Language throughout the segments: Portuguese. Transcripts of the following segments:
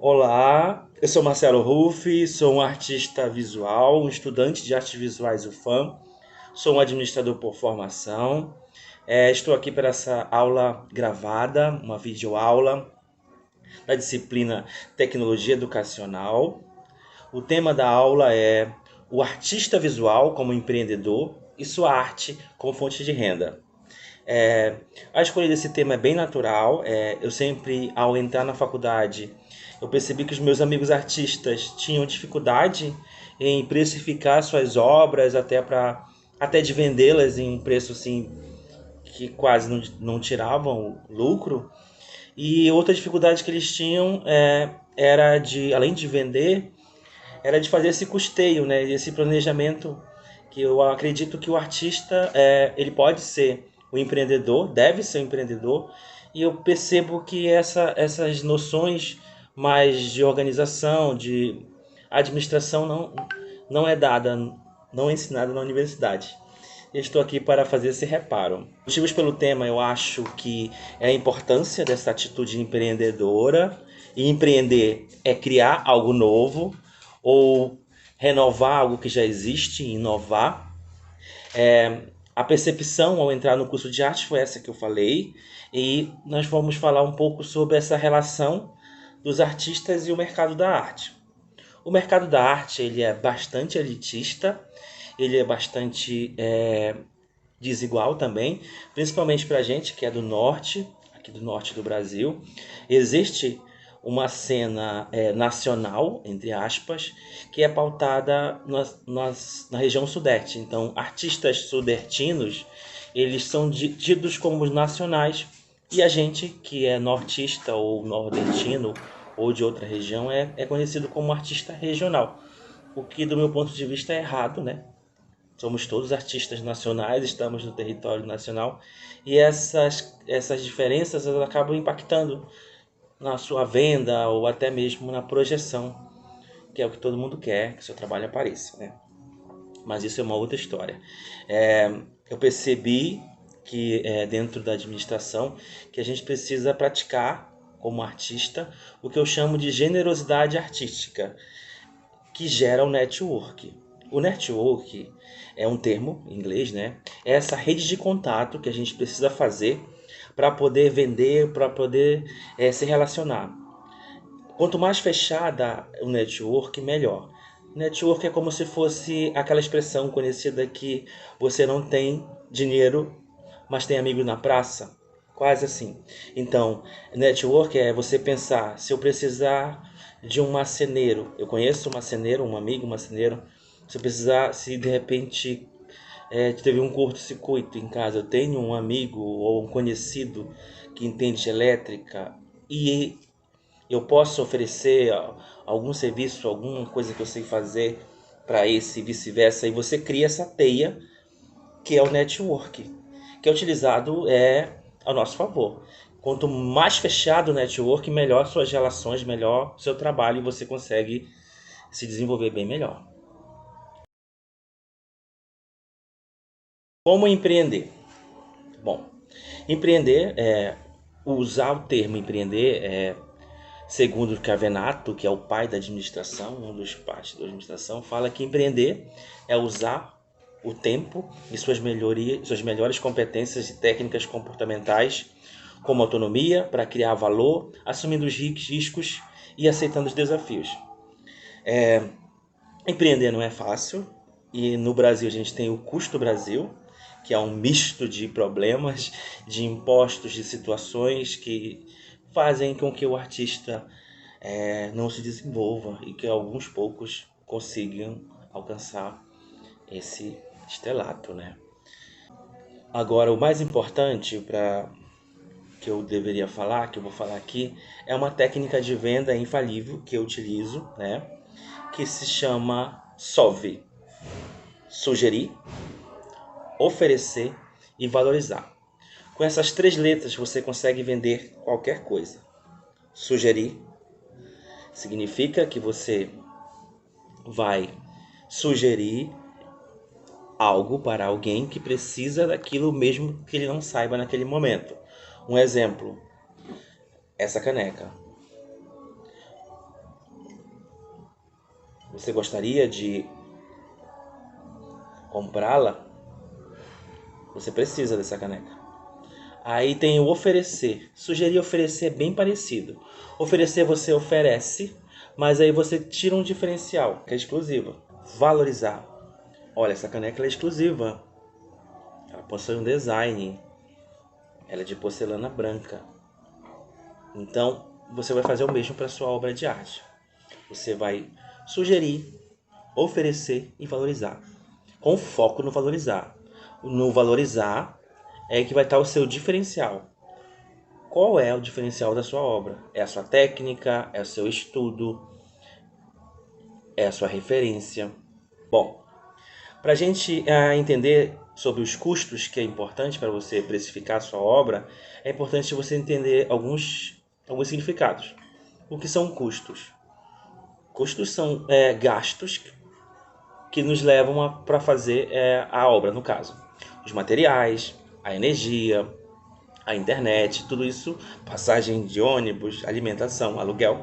Olá, eu sou Marcelo Ruff, sou um artista visual, um estudante de artes visuais UFAM, sou um administrador por formação. Estou aqui para essa aula gravada, uma videoaula da disciplina Tecnologia Educacional. O tema da aula é o artista visual como empreendedor e sua arte como fonte de renda. É, a escolha desse tema é bem natural. Eu sempre, ao entrar na faculdade, eu percebi que os meus amigos artistas tinham dificuldade em precificar suas obras, até de vendê-las em um preço assim que quase não tiravam lucro. E outra dificuldade que eles tinham era de, além de vender, era de fazer esse custeio, né? Esse planejamento que eu acredito que o artista ele pode ser o empreendedor, deve ser um empreendedor, e eu percebo que essas noções mais de organização, de administração não é dada, não é ensinada na universidade. Eu estou aqui para fazer esse reparo. Motivos pelo tema, eu acho que é a importância dessa atitude empreendedora. E empreender é criar algo novo ou renovar algo que já existe, inovar. A percepção ao entrar no curso de arte foi essa que eu falei, e nós vamos falar um pouco sobre essa relação dos artistas e o mercado da arte. O mercado da arte ele é bastante elitista, ele é bastante desigual também, principalmente para a gente que é do norte, aqui do norte do Brasil. Existe uma cena nacional, entre aspas, que é pautada na região sudeste. Então, artistas sudertinos, eles são tidos como nacionais, e a gente que é nortista ou nordestino ou de outra região é conhecido como artista regional. O que, do meu ponto de vista, é errado, né? Somos todos artistas nacionais, estamos no território nacional, e essas diferenças elas acabam impactando na sua venda ou até mesmo na projeção, que é o que todo mundo quer, que seu trabalho apareça, né? Mas isso é uma outra história. Eu percebi que dentro da administração que a gente precisa praticar como artista o que eu chamo de generosidade artística, que gera o network. O network é um termo em inglês, né? É essa rede de contato que a gente precisa fazer para poder vender, para poder se relacionar. Quanto mais fechada o network, melhor. Network é como se fosse aquela expressão conhecida que você não tem dinheiro, mas tem amigo na praça. Quase assim. Então, network é você pensar, se eu precisar de um marceneiro, eu conheço um marceneiro, um amigo marceneiro, se eu precisar, se de repente teve um curto-circuito em casa, eu tenho um amigo ou um conhecido que entende de elétrica e eu posso oferecer algum serviço, alguma coisa que eu sei fazer para esse e vice-versa, e você cria essa teia que é o network, que é utilizado a nosso favor. Quanto mais fechado o network, melhor suas relações, melhor seu trabalho e você consegue se desenvolver bem melhor. Como empreender? Bom, empreender usar o termo empreender segundo Cavenato, que é o pai da administração, um dos pais da administração, fala que empreender é usar o tempo e suas melhores competências e técnicas comportamentais, como autonomia, para criar valor, assumindo os riscos e aceitando os desafios. Empreender não é fácil, e no Brasil a gente tem o custo Brasil, que é um misto de problemas, de impostos, de situações que fazem com que o artista não se desenvolva e que alguns poucos consigam alcançar esse estrelato, né? Agora, o mais importante para que eu deveria falar, que eu vou falar aqui, é uma técnica de venda infalível que eu utilizo, né? Que se chama SOV: sugerir, oferecer e valorizar. Com essas três letras você consegue vender qualquer coisa. Sugerir significa que você vai sugerir algo para alguém que precisa daquilo mesmo que ele não saiba naquele momento. Um exemplo, essa caneca. Você gostaria de comprá-la? Você precisa dessa caneca. Aí tem o oferecer. Sugerir oferecer é bem parecido. Oferecer você oferece, mas aí você tira um diferencial, que é exclusiva. Valorizar. Olha, essa caneca é exclusiva. Ela possui um design. Ela é de porcelana branca. Então, você vai fazer o mesmo para sua obra de arte. Você vai sugerir, oferecer e valorizar. Com foco no valorizar. No valorizar é que vai estar o seu diferencial. Qual é o diferencial da sua obra? É a sua técnica, é o seu estudo, é a sua referência. Bom, para a gente entender sobre os custos, que é importante para você precificar a sua obra, é importante você entender alguns significados. O que são custos? Custos são gastos que nos levam para fazer a obra, no caso. Os materiais, a energia, a internet, tudo isso, passagem de ônibus, alimentação, aluguel,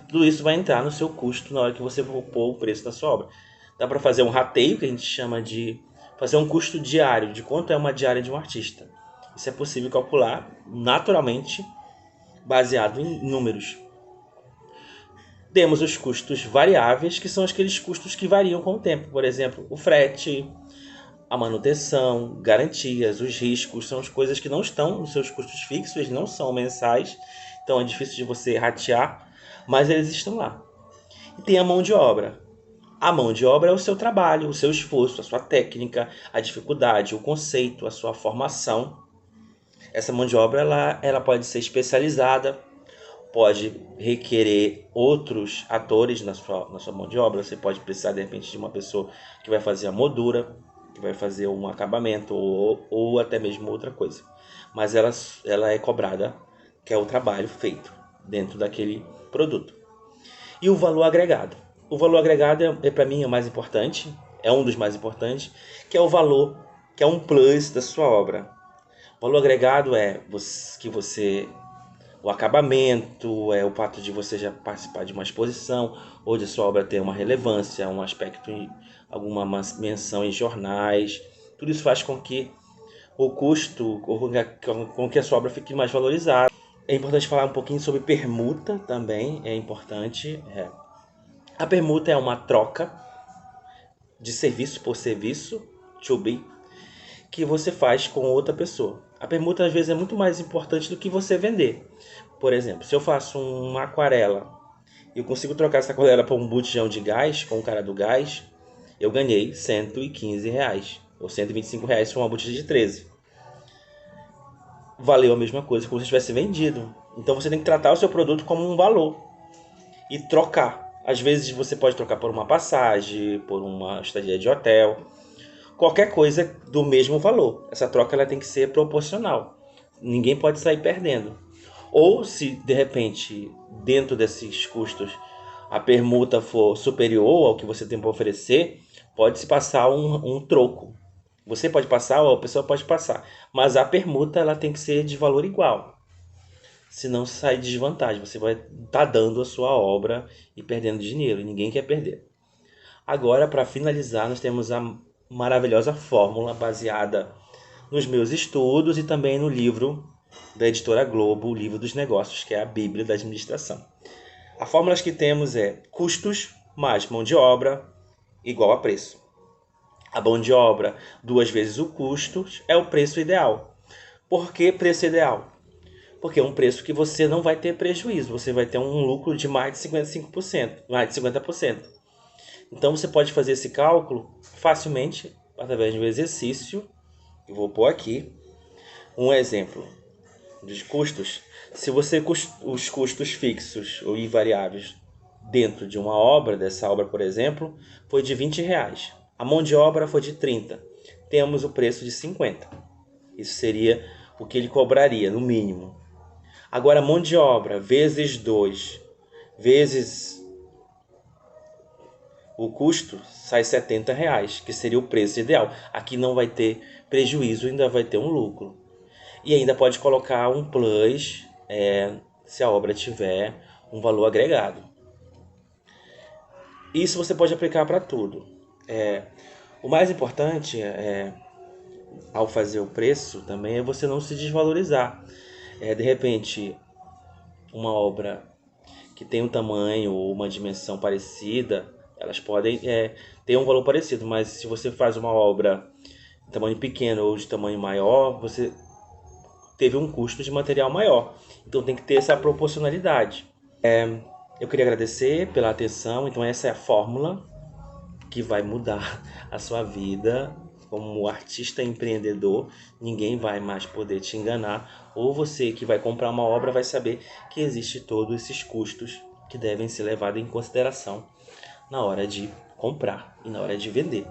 tudo isso vai entrar no seu custo na hora que você for pôr o preço da sua obra. Dá para fazer um rateio, que a gente chama de fazer um custo diário, de quanto é uma diária de um artista. Isso é possível calcular naturalmente, baseado em números. Temos os custos variáveis, que são aqueles custos que variam com o tempo. Por exemplo, o frete, a manutenção, garantias, os riscos, são as coisas que não estão nos seus custos fixos, eles não são mensais, então é difícil de você ratear, mas eles estão lá. E tem a mão de obra. A mão de obra é o seu trabalho, o seu esforço, a sua técnica, a dificuldade, o conceito, a sua formação. Essa mão de obra ela pode ser especializada, pode requerer outros atores na sua mão de obra. Você pode precisar, de repente, de uma pessoa que vai fazer a moldura, que vai fazer um acabamento ou até mesmo outra coisa. Mas ela é cobrada, que é o trabalho feito dentro daquele produto. E o valor agregado. O valor agregado para mim, é o mais importante, é um dos mais importantes, que é o valor, que é um plus da sua obra. O valor agregado é que você o acabamento, é o fato de você já participar de uma exposição ou de sua obra ter uma relevância, um aspecto, alguma menção em jornais. Tudo isso faz com que o custo, com que a sua obra fique mais valorizada. É importante falar um pouquinho sobre permuta também, é importante. A permuta é uma troca de serviço por serviço, to be, que você faz com outra pessoa. A permuta às vezes é muito mais importante do que você vender. Por exemplo, se eu faço uma aquarela e eu consigo trocar essa aquarela por um botijão de gás com o cara do gás, eu ganhei R$ 115 ou R$ 125 por uma botija de 13. Valeu a mesma coisa como se tivesse vendido. Então você tem que tratar o seu produto como um valor e trocar. Às vezes você pode trocar por uma passagem, por uma estadia de hotel, qualquer coisa do mesmo valor. Essa troca ela tem que ser proporcional. Ninguém pode sair perdendo. Ou se de repente, dentro desses custos, a permuta for superior ao que você tem para oferecer, pode se passar um troco. Você pode passar ou a pessoa pode passar. Mas a permuta ela tem que ser de valor igual. Senão você sai de desvantagem. Você vai estar dando a sua obra e perdendo dinheiro. E ninguém quer perder. Agora, para finalizar, nós temos a maravilhosa fórmula baseada nos meus estudos e também no livro da editora Globo, o livro dos negócios, que é a Bíblia da administração. A fórmula que temos é custos mais mão de obra igual a preço. A mão de obra, 2 vezes o custo, é o preço ideal. Por que preço ideal? Porque é um preço que você não vai ter prejuízo, você vai ter um lucro de mais de 55%, mais de 50%. Então você pode fazer esse cálculo facilmente através de um exercício. Eu vou pôr aqui um exemplo dos custos. Se você os custos fixos ou invariáveis dentro de uma obra, dessa obra por exemplo, foi de R$ 20. A mão de obra foi de 30. Temos o preço de 50. Isso seria o que ele cobraria, no mínimo. Agora, mão de obra vezes 2 vezes o custo sai R$ 70, que seria o preço ideal. Aqui não vai ter prejuízo, ainda vai ter um lucro. E ainda pode colocar um plus, se a obra tiver um valor agregado. Isso você pode aplicar para tudo. O mais importante ao fazer o preço também é você não se desvalorizar. De repente, uma obra que tem um tamanho ou uma dimensão parecida, elas podem ter um valor parecido, mas se você faz uma obra de tamanho pequeno ou de tamanho maior, você teve um custo de material maior. Então tem que ter essa proporcionalidade. Eu queria agradecer pela atenção. Então essa é a fórmula que vai mudar a sua vida como artista empreendedor. Ninguém vai mais poder te enganar, ou você que vai comprar uma obra vai saber que existe todos esses custos que devem ser levados em consideração na hora de comprar e na hora de vender.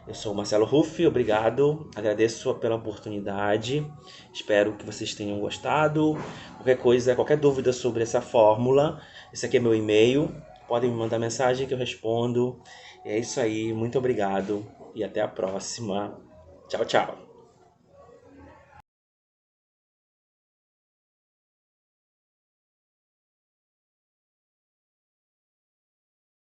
Eu sou o Marcelo Ruff, obrigado, agradeço pela oportunidade, espero que vocês tenham gostado. Qualquer coisa, qualquer dúvida sobre essa fórmula, esse aqui é meu e-mail, podem me mandar mensagem que eu respondo. É isso aí, muito obrigado e até a próxima. Tchau, tchau.